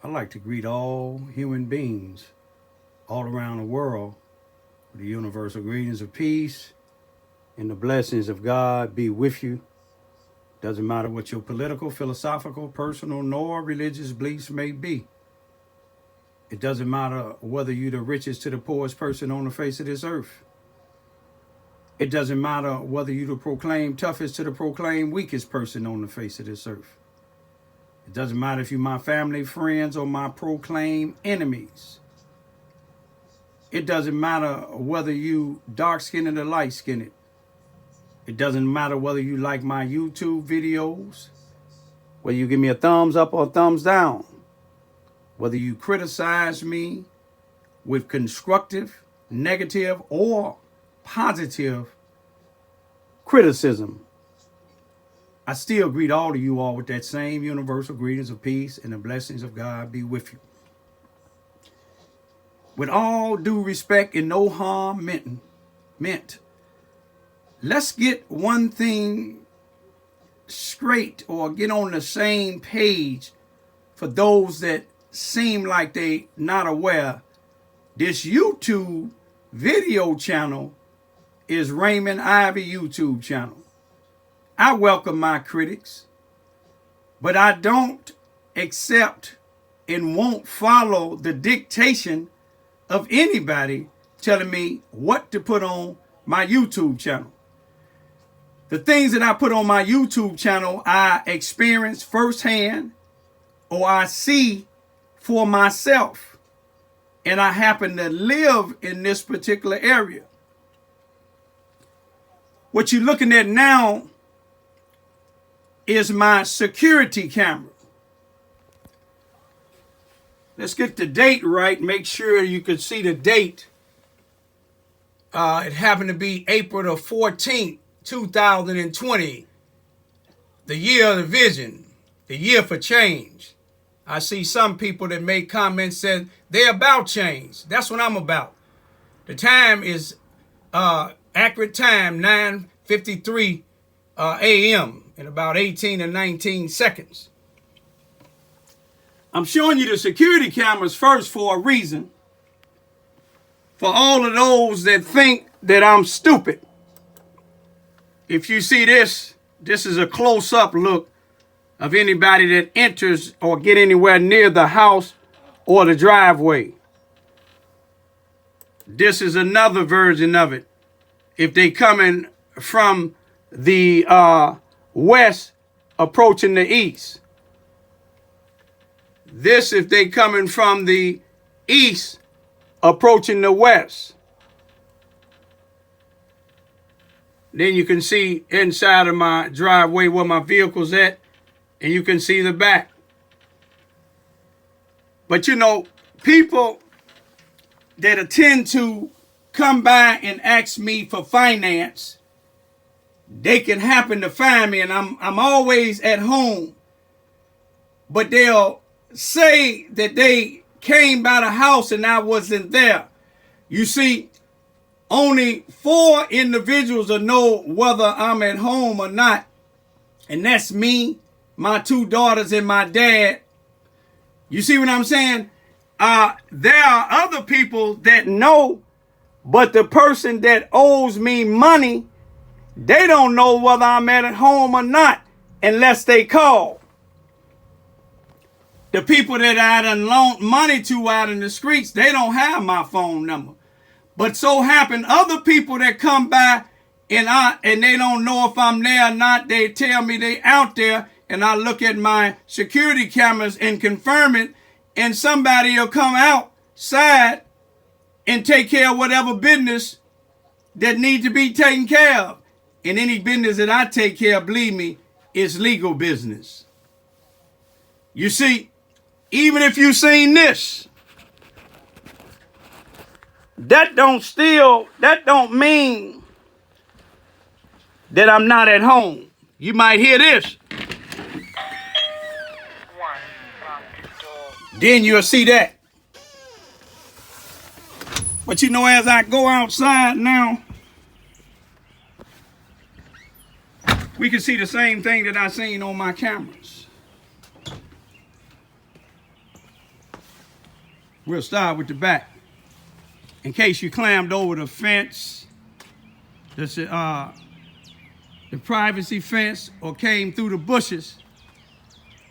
I'd like to greet all human beings all around the world with the universal greetings of peace and the blessings of God be with you. Doesn't matter what your political, philosophical, personal, nor religious beliefs may be. It doesn't matter whether you're the richest to the poorest person on the face of this earth. It doesn't matter whether you're the proclaimed toughest to the proclaimed weakest person on the face of this earth. It doesn't matter if you're my family, friends, or my proclaimed enemies. It doesn't matter whether you dark-skinned or light-skinned. It doesn't matter whether you like my YouTube videos, whether you give me a thumbs up or a thumbs down, whether you criticize me with constructive, negative, or positive criticism. I still greet all of you all with that same universal greetings of peace and the blessings of God be with you. With all due respect and no harm meant, let's get one thing straight or get on the same page for those that seem like they not aware. This YouTube video channel is Raymond Ivy YouTube channel. I welcome my critics, but I don't accept and won't follow the dictation of anybody telling me what to put on my YouTube channel. The things that I put on my YouTube channel, I experience firsthand or I see for myself. And I happen to live in this particular area. What you're looking at now is my security camera. Let's get the date right. Make sure you can see the date. It happened to be April the 14th, 2020. The year of the vision. The year for change. I see some people that make comments said they're about change. That's what I'm about. The time is accurate time, 9:53 a.m. in about 18 to 19 seconds. I'm showing you the security cameras first for a reason. For all of those that think that I'm stupid. If you see this, this is a close-up look of anybody that enters or get anywhere near the house or the driveway. This is another version of it. If they coming from the west approaching the east. This if they coming from the east approaching the west. Then you can see inside of my driveway where my vehicle's at, and you can see the back. But you know, people that tend to come by and ask me for finance, they can happen to find me, and I'm always at home. But they'll say that they came by the house and I wasn't there. You see, only 4 individuals will know whether I'm at home or not. And that's me, my 2 daughters, and my dad. You see what I'm saying? There are other people that know, but the person that owes me money, they don't know whether I'm at home or not unless they call. The people that I done loaned money to out in the streets, they don't have my phone number. But so happen other people that come by and they don't know if I'm there or not, they tell me they out there, and I look at my security cameras and confirm it, and somebody will come outside and take care of whatever business that need to be taken care of. And any business that I take care of, believe me, is legal business. You see, even if you seen this, that don't mean that I'm not at home. You might hear this. Then you'll see that. But you know, as I go outside now, we can see the same thing that I seen on my cameras. We'll start with the back. In case you climbed over the fence, the privacy fence, or came through the bushes,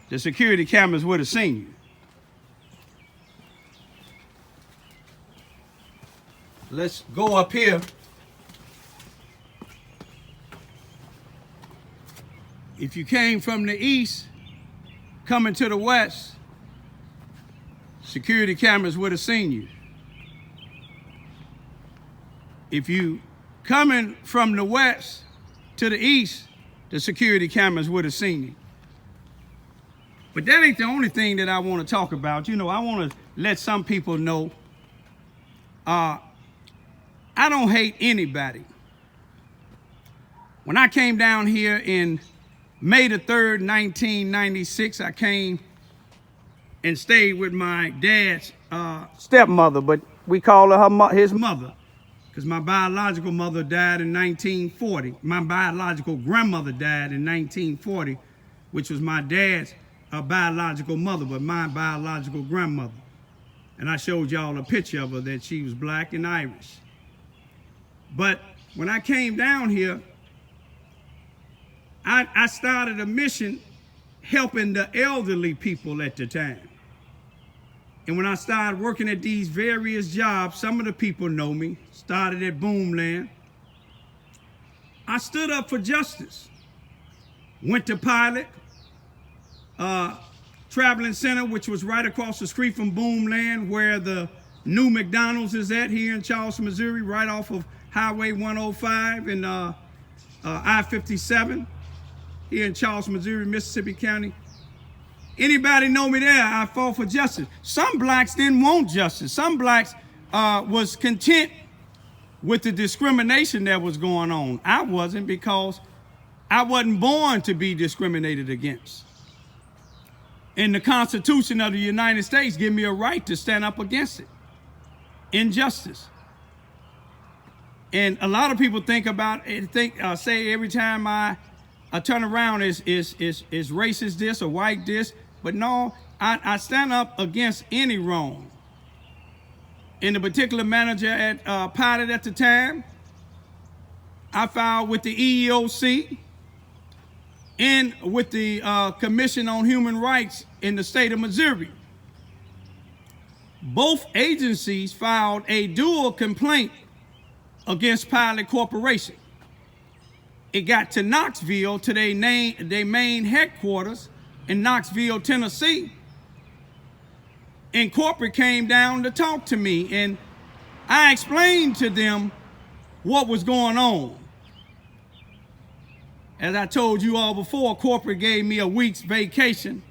the security cameras would have seen you. Let's go up here. If you came from the east, coming to the west, security cameras would have seen you. If you coming from the west to the east, the security cameras would have seen you. But that ain't the only thing that I want to talk about. You know, I want to let some people know I don't hate anybody. When I came down here in May the 3rd, 1996, I came and stayed with my dad's stepmother, but we call her his mother, because my biological mother died in 1940. My biological grandmother died in 1940, which was my dad's biological mother, but my biological grandmother. And I showed y'all a picture of her that she was black and Irish. But when I came down here, I started a mission helping the elderly people at the time. And when I started working at these various jobs, some of the people know me, started at Boomland. I stood up for justice. Went to Pilot Traveling Center, which was right across the street from Boomland, where the new McDonald's is at here in Charleston, Missouri, right off of Highway 105 and I-57 here in Charleston, Missouri, Mississippi County. Anybody know me there? I fought for justice. Some blacks didn't want justice. Some blacks was content with the discrimination that was going on. I wasn't, because I wasn't born to be discriminated against. And the Constitution of the United States give me a right to stand up against it. Injustice. And a lot of people think about it, say every time I turn around is racist this or white this, but no, I stand up against any wrong. And the particular manager at Pilot at the time, I filed with the EEOC and with the Commission on Human Rights in the state of Missouri. Both agencies filed a dual complaint against Pilot Corporation. It got to Knoxville, to their main headquarters in Knoxville, Tennessee. And corporate came down to talk to me, and I explained to them what was going on. As I told you all before, corporate gave me a week's vacation,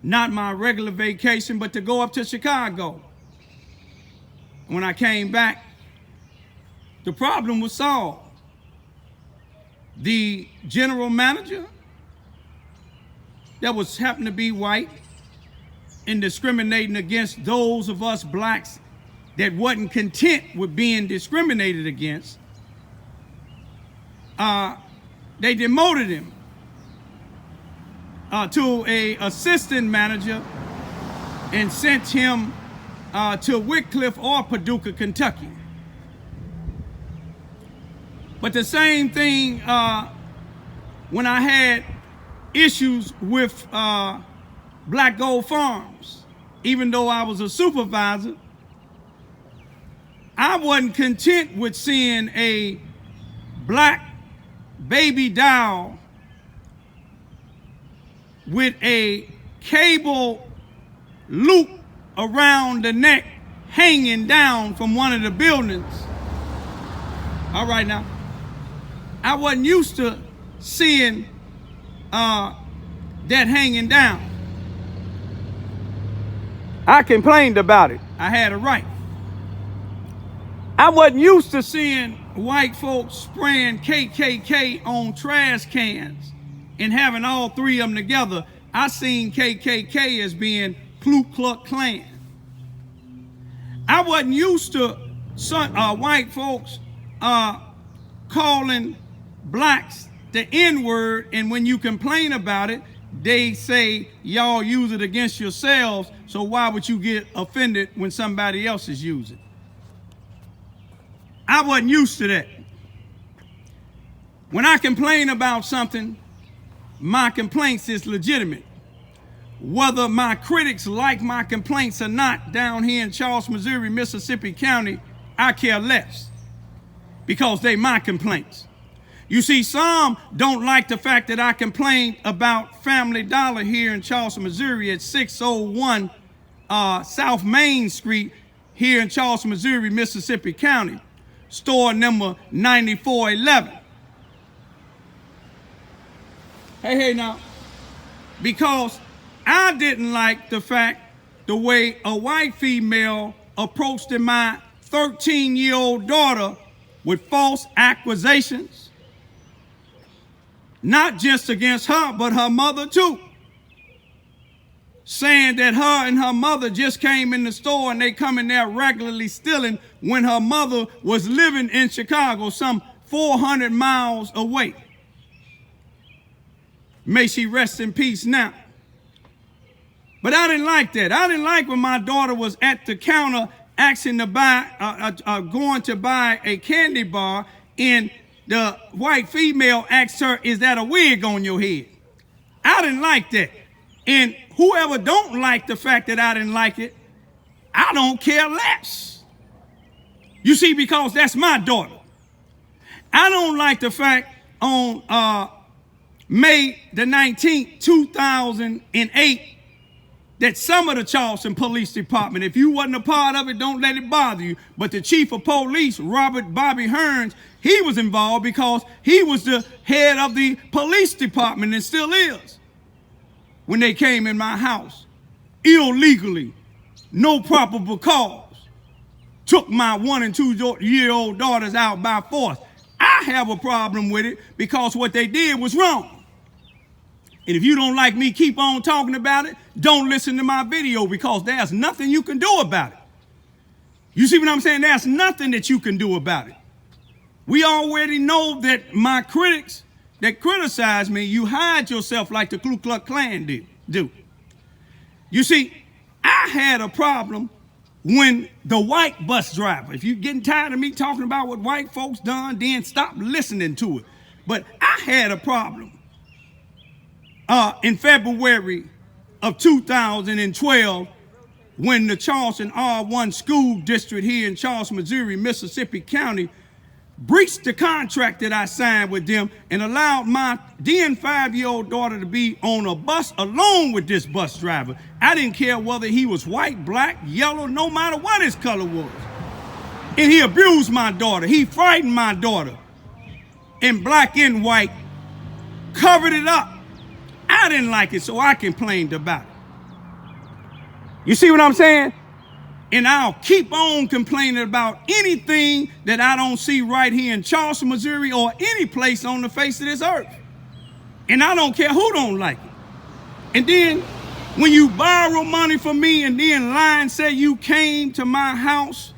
not my regular vacation, but to go up to Chicago. When I came back, the problem was solved. The general manager that was happened to be white and discriminating against those of us blacks that wasn't content with being discriminated against, they demoted him to a assistant manager and sent him to Wickliffe or Paducah, Kentucky. But the same thing when I had issues with Black Gold Farms, even though I was a supervisor, I wasn't content with seeing a black baby doll with a cable loop around the neck hanging down from one of the buildings. All right now. I wasn't used to seeing that hanging down. I complained about it. I had a right. I wasn't used to seeing white folks spraying KKK on trash cans and having all three of them together. I seen KKK as being Ku Klux Klan. I wasn't used to white folks calling blacks the N-word, and when you complain about it, they say y'all use it against yourselves, so why would you get offended when somebody else is using it? I wasn't used to that. When I complain about something, my complaints is legitimate. Whether my critics like my complaints or not down here in Charles, Missouri, Mississippi County, I care less, because they my complaints. You see, some don't like the fact that I complained about Family Dollar here in Charleston, Missouri at 601 South Main Street here in Charleston, Missouri, Mississippi County, store number 9411. Hey now, because I didn't like the way a white female approached my 13-year-old daughter with false accusations, not just against her, but her mother too, saying that her and her mother just came in the store and they come in there regularly stealing when her mother was living in Chicago, some 400 miles away. May she rest in peace now. But I didn't like that. I didn't like when my daughter was at the counter asking to buy, going to buy a candy bar, and the white female asked her, "Is that a wig on your head?" I didn't like that. And whoever don't like the fact that I didn't like it, I don't care less. You see, because that's my daughter. I don't like the fact on May the 19th, 2008, that some of the Charleston Police Department, if you wasn't a part of it, don't let it bother you, but the chief of police, Robert Bobby Hearns, he was involved because he was the head of the police department and still is. When they came in my house, illegally, no probable cause, took my 1- and 2-year-old daughters out by force. I have a problem with it because what they did was wrong. And if you don't like me keep on talking about it, don't listen to my video, because there's nothing you can do about it. You see what I'm saying? There's nothing that you can do about it. We already know that my critics that criticize me, you hide yourself like the Ku Klux Klan do. You see, I had a problem when the white bus driver, if you're getting tired of me talking about what white folks done, then stop listening to it. But I had a problem in February of 2012 when the Charleston R1 school district here in Charleston, Missouri, Mississippi County breached the contract that I signed with them and allowed my then 5-year-old daughter to be on a bus along with this bus driver. I didn't care whether he was white, black, yellow, no matter what his color was. And he abused my daughter. He frightened my daughter in black and white, covered it up. I didn't like it, so I complained about it. You see what I'm saying? And I'll keep on complaining about anything that I don't see right here in Charleston, Missouri, or any place on the face of this earth. And I don't care who don't like it. And then when you borrow money from me and then lie and say you came to my house,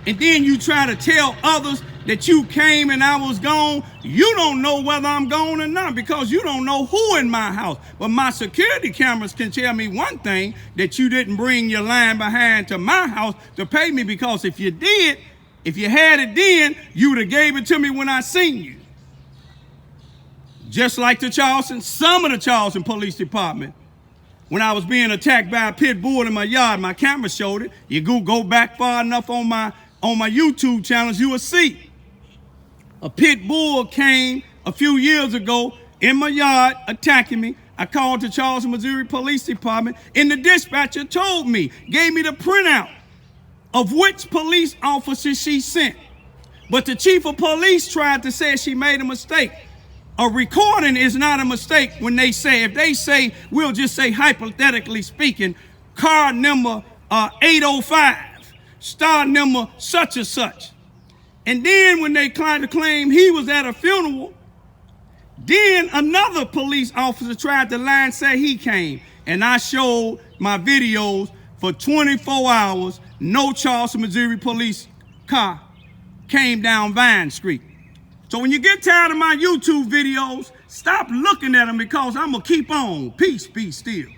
and then you try to tell others that you came and I was gone, you don't know whether I'm gone or not, because you don't know who in my house. But my security cameras can tell me one thing, that you didn't bring your line behind to my house to pay me, because if you did, if you had it then, you would have gave it to me when I seen you. Just like some of the Charleston Police Department, when I was being attacked by a pit bull in my yard, my camera showed it. You go back far enough on my YouTube channels, you will see. A pit bull came a few years ago in my yard attacking me. I called the Charleston, Missouri Police Department, and the dispatcher told me, gave me the printout of which police officer she sent. But the chief of police tried to say she made a mistake. A recording is not a mistake when they say, if they say, we'll just say hypothetically speaking, car number 805, star number such and such. And then when they tried to claim he was at a funeral, then another police officer tried to lie and say he came. And I showed my videos for 24 hours, no Charleston, Missouri police car came down Vine Street. So when you get tired of my YouTube videos Stop looking at them because I'm going to keep on. Peace be still.